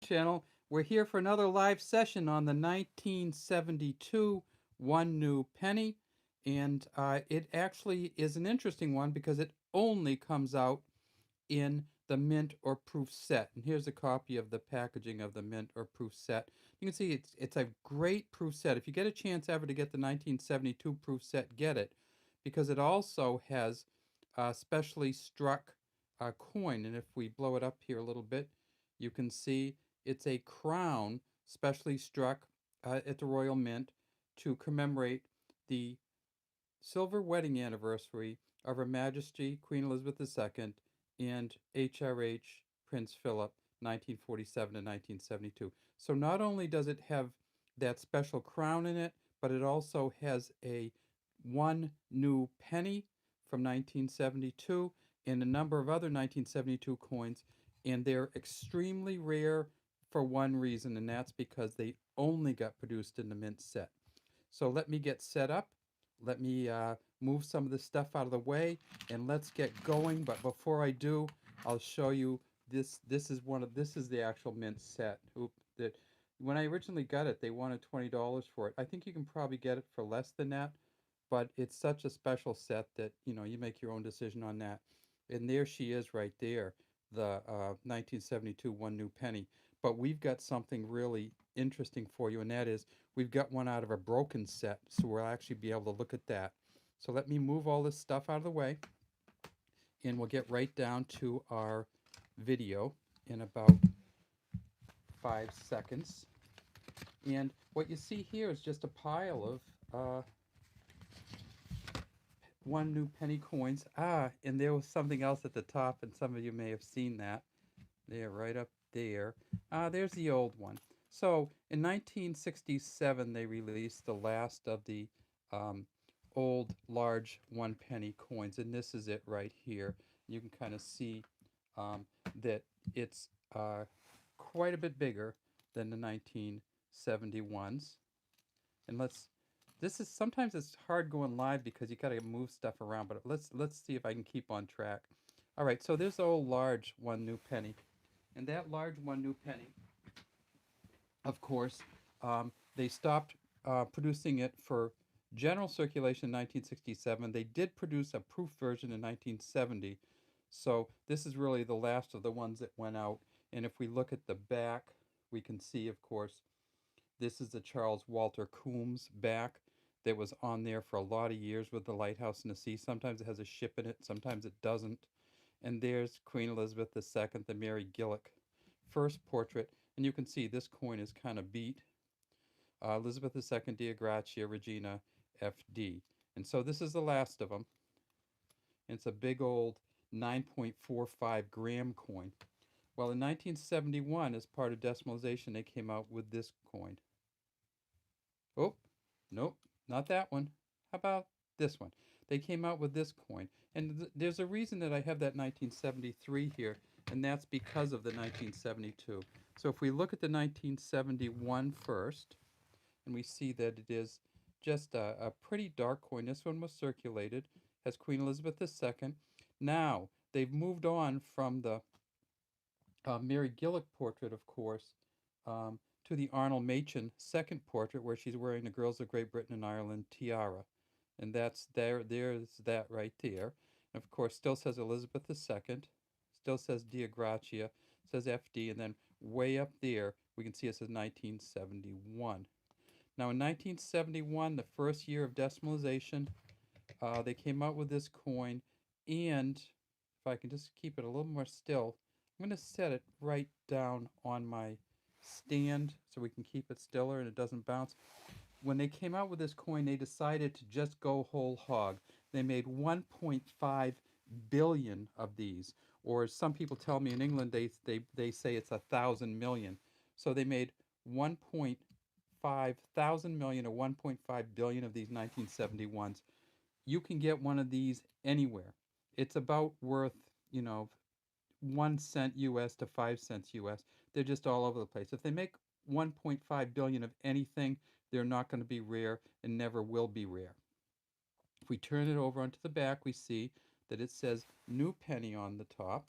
channel. We're here for another live session on the 1972 One New Penny. And it actually is an interesting one because it only comes out in the mint or proof set. And here's a copy of the packaging of the mint or proof set. You can see it's a great proof set. If you get a chance ever to get the 1972 proof set, get it, because it also has a specially struck coin. And if we blow it up here a little bit, you can see it's a crown specially struck at the Royal Mint to commemorate the silver wedding anniversary of Her Majesty Queen Elizabeth II and HRH Prince Philip, 1947 to 1972. So not only does it have that special crown in it, but it also has a one new penny from 1972 and a number of other 1972 coins, and they're extremely rare for one reason, and that's because they only got produced in the mint set. So let me get set up. Let me move some of this stuff out of the way, and let's get going. But before I do, I'll show you this. This is the actual mint set. That when I originally got it, they wanted $20 for it. I think you can probably get it for less than that, but it's such a special set that you make your own decision on that. And there she is right there, the 1972 One New Penny. But we've got something really interesting for you, and that is we've got one out of a broken set, so we'll actually be able to look at that. So let me move all this stuff out of the way, and we'll get right down to our video in about 5 seconds. And what you see here is just a pile of one new penny coins. And there was something else at the top, and some of you may have seen that. There, right up there. There's the old one. So in 1967, they released the last of the um, old large one penny coins, and this is it right here. You can kind of see that it's quite a bit bigger than the 1971s. And this is sometimes it's hard going live because you got to move stuff around, but let's see if I can keep on track. All right, so there's the old large one new penny, and that large one new penny, of course, they stopped producing it for general circulation in 1967. They did produce a proof version in 1970. So this is really the last of the ones that went out. And if we look at the back, we can see, of course, this is the Charles Walter Coombs back that was on there for a lot of years with the Lighthouse in the Sea. Sometimes it has a ship in it, sometimes it doesn't. And there's Queen Elizabeth II, the Mary Gillick first portrait. And you can see this coin is kind of beat. Elizabeth II, Dea Gratia, Regina, FD. And so this is the last of them. It's a big old 9.45 gram coin. Well, in 1971, as part of decimalization, they came out with this coin. Oh, nope, not that one. How about this one? They came out with this coin. And there's a reason that I have that 1973 here, and that's because of the 1972. So if we look at the 1971 first, and we see that it is just a pretty dark coin. This one was circulated, has Queen Elizabeth II. Now, they've moved on from the Mary Gillick portrait, of course, to the Arnold Machen second portrait, where she's wearing the Girls of Great Britain and Ireland tiara. And that's there's that right there. And of course, still says Elizabeth II, still says Dea Gratia, says FD, and then way up there, we can see it says 1971. Now, in 1971, the first year of decimalization, they came out with this coin, and if I can just keep it a little more still, I'm going to set it right down on my stand so we can keep it stiller and it doesn't bounce. When they came out with this coin, they decided to just go whole hog. They made 1.5 billion of these, or as some people tell me in England, they say it's 1,000 million. So they made 1.5 thousand million or 1.5 billion of these 1971s. You can get one of these anywhere. It's about worth, 1 cent US to 5 cents US. They're just all over the place. If they make 1.5 billion of anything, they're not going to be rare and never will be rare. If we turn it over onto the back, we see that it says new penny on the top.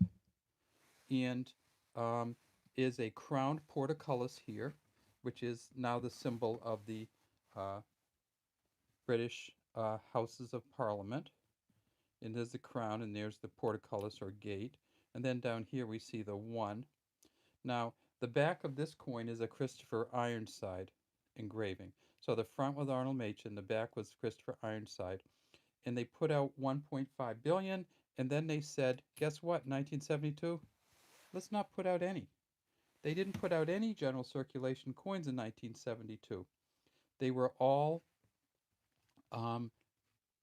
And is a crowned portcullis here, which is now the symbol of the uh, British Houses of Parliament. And there's the crown, and there's the portcullis or gate. And then down here we see the 1. Now, the back of this coin is a Christopher Ironside engraving. So the front was Arnold Machin, the back was Christopher Ironside. And they put out 1.5 billion, and then they said, guess what, 1972? Let's not put out any. They didn't put out any general circulation coins in 1972. They were all um,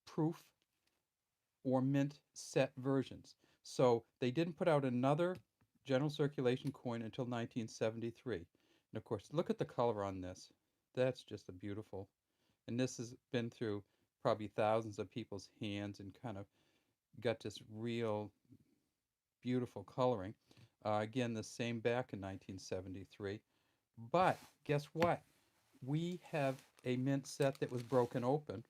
proof or mint set versions. So they didn't put out another general circulation coin until 1973. And of course, look at the color on this. That's just a beautiful. And this has been through probably thousands of people's hands and kind of got this real beautiful coloring. Again, the same back in 1973. But guess what? We have a mint set that was broken open,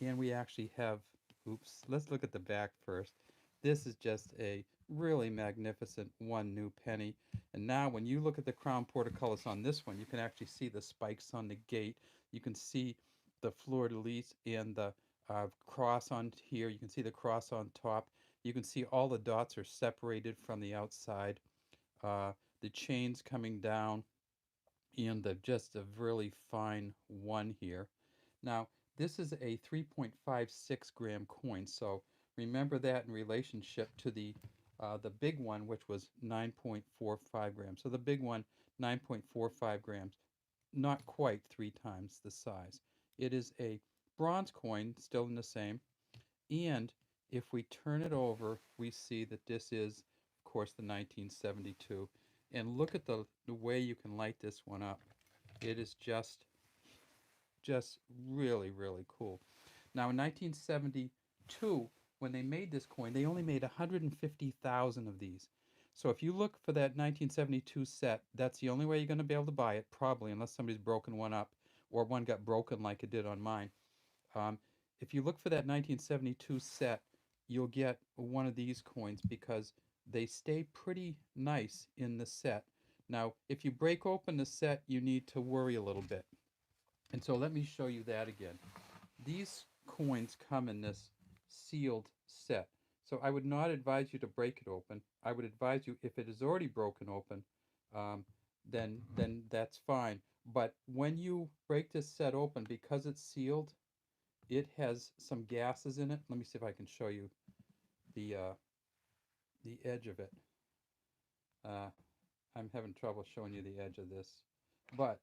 and we actually have, oops, let's look at the back first. This is just a really magnificent one new penny. And now when you look at the crown portcullis on this one, you can actually see the spikes on the gate. You can see the fleur-de-lis and the cross on here. You can see the cross on top. You can see all the dots are separated from the outside. Uh, the chains coming down, and just a really fine one here. Now, this is a 3.56 gram coin, so remember that in relationship to the big one, which was 9.45 grams. So the big one, 9.45 grams, not quite 3 times the size. It is a bronze coin, still in the same, and if we turn it over, we see that this is, of course, the 1972. And look at the way you can light this one up. It is just really, really cool. Now, in 1972, when they made this coin, they only made 150,000 of these. So if you look for that 1972 set, that's the only way you're going to be able to buy it, probably, unless somebody's broken one up or one got broken like it did on mine. Um, if you look for that 1972 set, you'll get one of these coins because they stay pretty nice in the set. Now, if you break open the set, you need to worry a little bit. And so let me show you that again. These coins come in this sealed set. So I would not advise you to break it open. I would advise you, if it is already broken open, um, then that's fine. But when you break this set open, because it's sealed, it has some gases in it. Let me see if I can show you the uh, the edge of it. Uh, I'm having trouble showing you the edge of this, but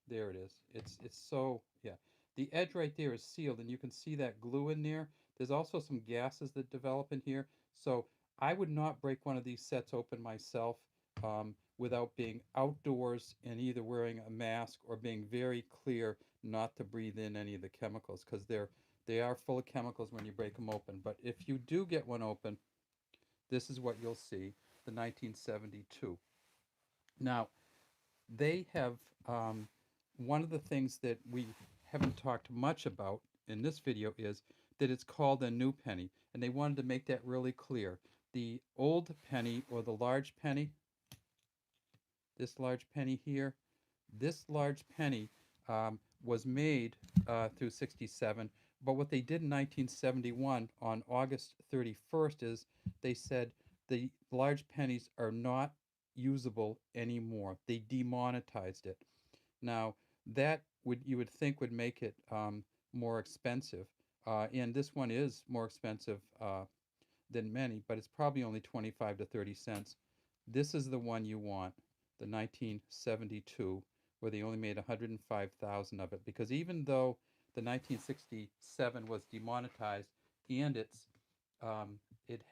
there it is. It's so, yeah. The edge right there is sealed, and you can see that glue in there. There's also some gases that develop in here, so I would not break one of these sets open myself without being outdoors and either wearing a mask or being very clear not to breathe in any of the chemicals, because they are full of chemicals when you break them open. But if you do get one open, this is what you'll see, the 1972. Now, they have one of the things that we haven't talked much about in this video is that it's called a new penny, and they wanted to make that really clear. The old penny, or the large penny, this large penny here, this large penny was made through 67, but what they did in 1971 on August 31st is they said the large pennies are not usable anymore. They demonetized it. Now, that you would think would make it more expensive, and this one is more expensive than many, but it's probably only 25 to 30 cents. This is the one you want, the 1972, where they only made 105,000 of it, because even though the 1967 was demonetized and it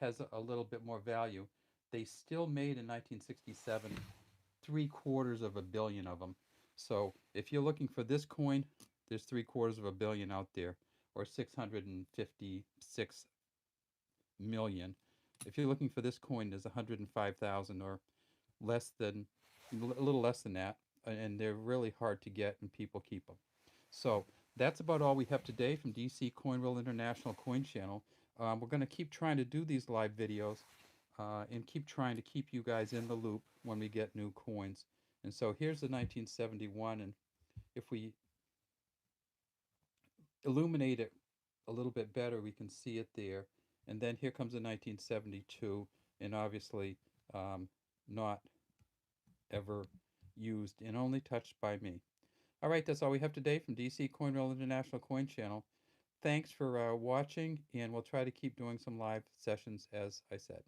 has a little bit more value, they still made in 1967 3/4 of a billion of them. So if you're looking for this coin, there's 3/4 of a billion out there, or 656 million. If you're looking for this coin, there's 105,000, or less than, a little less than that, and they're really hard to get, and people keep them. So that's about all we have today from DC Coin World International Coin Channel. We're going to keep trying to do these live videos. and keep trying to keep you guys in the loop when we get new coins. And so here's the 1971, and if we illuminate it a little bit better, we can see it there. And then here comes the 1972, and obviously not ever used and only touched by me. All right, that's all we have today from DC CoinRail International Coin Channel. Thanks for watching, and we'll try to keep doing some live sessions as I said.